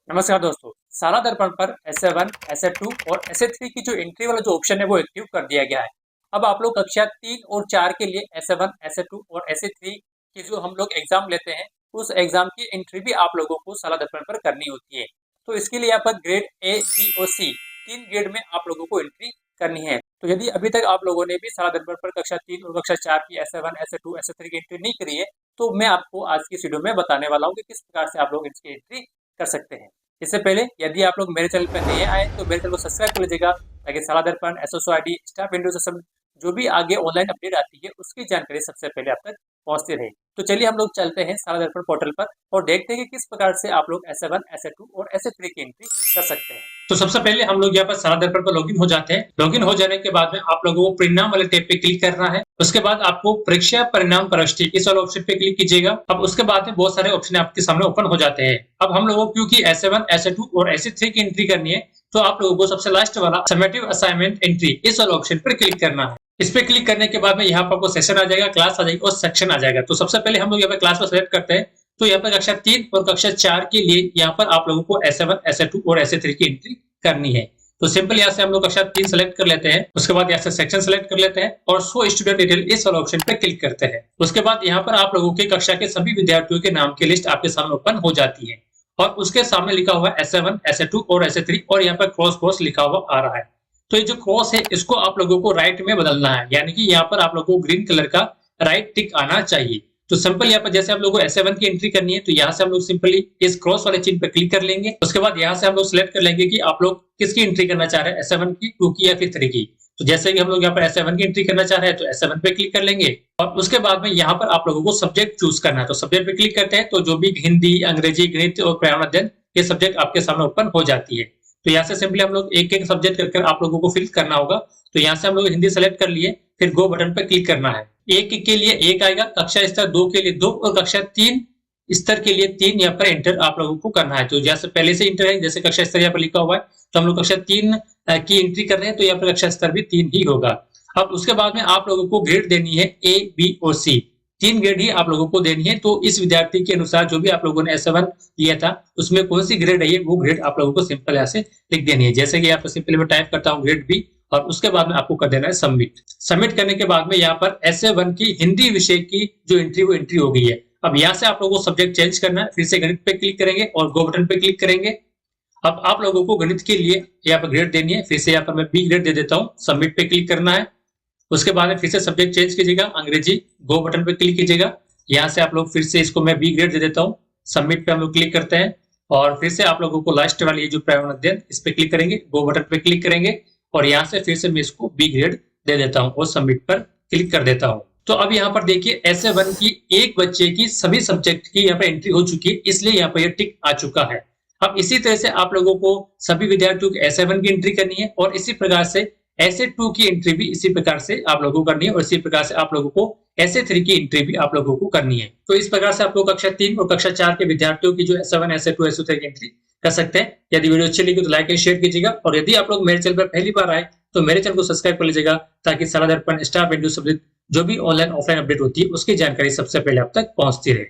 नमस्कार दोस्तों। सारा दर्पण पर एस1, एस2 और एस3 की जो एंट्री वाला जो ऑप्शन है वो एक्टिव कर दिया गया है। अब आप लोग कक्षा 3 और 4 के लिए एस1, एस2 और एस3 की जो हम लोग एग्जाम लेते हैं, उस एग्जाम की एंट्री भी आप लोगों को सारा दर्पण पर करनी होती है। तो इसके लिए यहाँ पर ग्रेड ए, बी और सी 3 ग्रेड में आप लोगों को एंट्री करनी है। तो यदि अभी तक आप लोगों ने भी सारा दर्पण पर कक्षा 3 और कक्षा 4 की एस1, एस2, एस3 की एंट्री नहीं करी है, तो मैं आपको आज की इस वीडियो में बताने वाला हूँ कि किस प्रकार से आप लोग इसकी एंट्री कर सकते हैं। इससे पहले यदि आप लोग मेरे चैनल पर नए आए तो मेरे चैनल को सब्सक्राइब कर लीजिएगा, ताकि सारा दर्पण, एसओसआईडी, स्टाफ विंडोज सब जो भी आगे ऑनलाइन अपडेट आती है उसकी जानकारी सबसे पहले आप तक पहुंचती रहे। तो चलिए हम लोग चलते हैं सारा दर्पण पोर्टल पर और देखते हैं कि किस प्रकार से आप लोग एस1, एस2 और एस3 की एंट्री कर सकते हैं। तो सबसे पहले हम लोग यहाँ पर सारा दर्पण पर लॉगिन हो जाते हैं। लॉगिन हो जाने के बाद में आप लोगों को परिणाम वाले टैब पे क्लिक करना है। उसके बाद आपको परीक्षा परिणाम प्रविष्टि इस वाले ऑप्शन पे क्लिक कीजिएगा। अब उसके बाद में बहुत सारे ऑप्शन आपके सामने ओपन हो जाते हैं। अब हम लोगों को क्योंकि एस1, एस2 और एस3 की एंट्री करनी है, तो आप लोगों को सबसे लास्ट वाला समेटिव असाइनमेंट एंट्री इस वाले ऑप्शन पर क्लिक करना है। इस पे क्लिक करने के बाद में यहाँ पर आपको सेशन आ जाएगा, क्लास आ जाएगी और सेक्शन आ जाएगा। तो सबसे पहले हम लोग यहाँ पे क्लास को सिलेक्ट करते हैं। तो यहाँ पर कक्षा 3 और कक्षा 4 के लिए यहाँ पर आप लोगों को एस1, एस2 और एस3 की एंट्री करनी है। तो सिंपल यहाँ से हम लोग कक्षा 3 सेलेक्ट कर लेते हैं। उसके बाद यहाँ से सेक्शन सेलेक्ट कर लेते हैं और शो स्टूडेंट डिटेल इस वाले ऑप्शन पे क्लिक करते हैं। उसके बाद यहाँ पर आप लोगों की कक्षा के सभी विद्यार्थियों के नाम की लिस्ट आपके सामने ओपन हो जाती है और उसके सामने लिखा हुआ है एस1, एस2 और एस3 और यहाँ पर क्रॉस क्रॉस लिखा हुआ आ रहा है। तो ये जो क्रॉस है इसको आप लोगों को राइट में बदलना है, यानी कि यहाँ पर आप लोगों को ग्रीन कलर का राइट टिक आना चाहिए। तो सिंपल यहाँ पर जैसे हम लोग को S7 की एंट्री करनी है, तो यहाँ से हम लोग सिंपली इस क्रॉस वाले चिन्ह पर क्लिक कर लेंगे। उसके बाद यहाँ से हम लोग सिलेक्ट कर लेंगे कि आप लोग किसकी एंट्री करना चाह रहे हैं, S7 की, 2 की या फिर 3 की। तो जैसे कि हम लोग यहाँ पर S7 की एंट्री करना चाह रहे हैं तो S7 पे क्लिक कर लेंगे और उसके बाद में यहाँ पर आप लोगों को सब्जेक्ट चूज करना है। तो सब्जेक्ट पे क्लिक करते हैं तो जो भी हिंदी, अंग्रेजी, गणित और पर्यावरण अध्ययन ये सब्जेक्ट आपके सामने ओपन हो जाती है। तो यहाँ से सिंपली हम लोग एक एक सब्जेक्ट करके आप लोगों को फिल करना होगा। तो यहाँ से हम लोग हिंदी सेलेक्ट कर लिए, फिर गो बटन पर क्लिक करना है। एक के लिए 1 आएगा, कक्षा स्तर 2 के लिए 2 और कक्षा 3 स्तर के लिए 3 यहाँ पर एंटर आप लोगों को करना है। तो जैसे पहले से इंटर है, जैसे कक्षा स्तर यहाँ पर लिखा हुआ है, तो हम लोग कक्षा 3 की एंट्री कर रहे हैं, तो यहाँ पर कक्षा स्तर भी 3 ही होगा। अब उसके बाद में आप लोगों को ग्रेड देनी है ए, बी और सी, 3 ग्रेड ही आप लोगों को देनी है। तो इस विद्यार्थी के अनुसार जो भी आप लोगों ने S7 लिया था उसमें कौन सी ग्रेड है वो ग्रेड आप लोगों को सिंपल यहाँ से लिख देनी है। जैसे कि यहाँ पर सिंपली मैं टाइप करता हूँ ग्रेड बी और उसके बाद में आपको कर देना है सबमिट। सबमिट करने के बाद में यहाँ पर S1 की हिंदी विषय की जो एंट्री वो एंट्री हो गई है। अब यहाँ से आप लोगों को सब्जेक्ट चेंज करना है, फिर से गणित पे क्लिक करेंगे और गो बटन पे क्लिक करेंगे। अब आप लोगों को गणित के लिए यहाँ पर ग्रेड देनी है, फिर से यहाँ पर मैं बी ग्रेड दे देता हूँ, सबमिट पे क्लिक करना है। उसके बाद में फिर से सब्जेक्ट चेंज कीजिएगा, अंग्रेजी, गो बटन पे क्लिक कीजिएगा। यहाँ से आप लोग फिर से इसको मैं बी ग्रेड दे देता हूँ, सबमिट पे हम लोग क्लिक करते हैं और फिर से आप लोगों को लास्ट वाली जो पर्यावरण अध्ययन इस पे क्लिक करेंगे, गो बटन पे क्लिक करेंगे और यहाँ से फिर से मैं इसको बी ग्रेड दे देता हूँ और सबमिट पर क्लिक कर देता हूँ। तो अब यहाँ पर देखिए S1 की एक बच्चे की सभी सब्जेक्ट की यहाँ पर एंट्री हो चुकी है, इसलिए यहाँ पर यह टिक आ चुका है। अब इसी तरह से आप लोगों को सभी विद्यार्थियों की S7 की एंट्री करनी है और इसी प्रकार से S2 की एंट्री भी इसी प्रकार से आप लोगों को करनी है और इसी प्रकार से आप लोगों को S3 की एंट्री भी आप लोगों को करनी है। तो इस प्रकार से आप लोग कक्षा 3 और कक्षा 4 के विद्यार्थियों की जो S7, S2, S3 की एंट्री कर सकते हैं। यदि वीडियो अच्छी लगी तो लाइक एंड शेयर कीजिएगा और यदि आप लोग मेरे चैनल पर पहली बार आए तो मेरे चैनल को सब्सक्राइब कर लीजिएगा, ताकि सारा दर्पण, स्टाफ विंडोज जो भी ऑनलाइन ऑफलाइन अपडेट होती है उसकी जानकारी सबसे पहले आप तक पहुंचती रहे।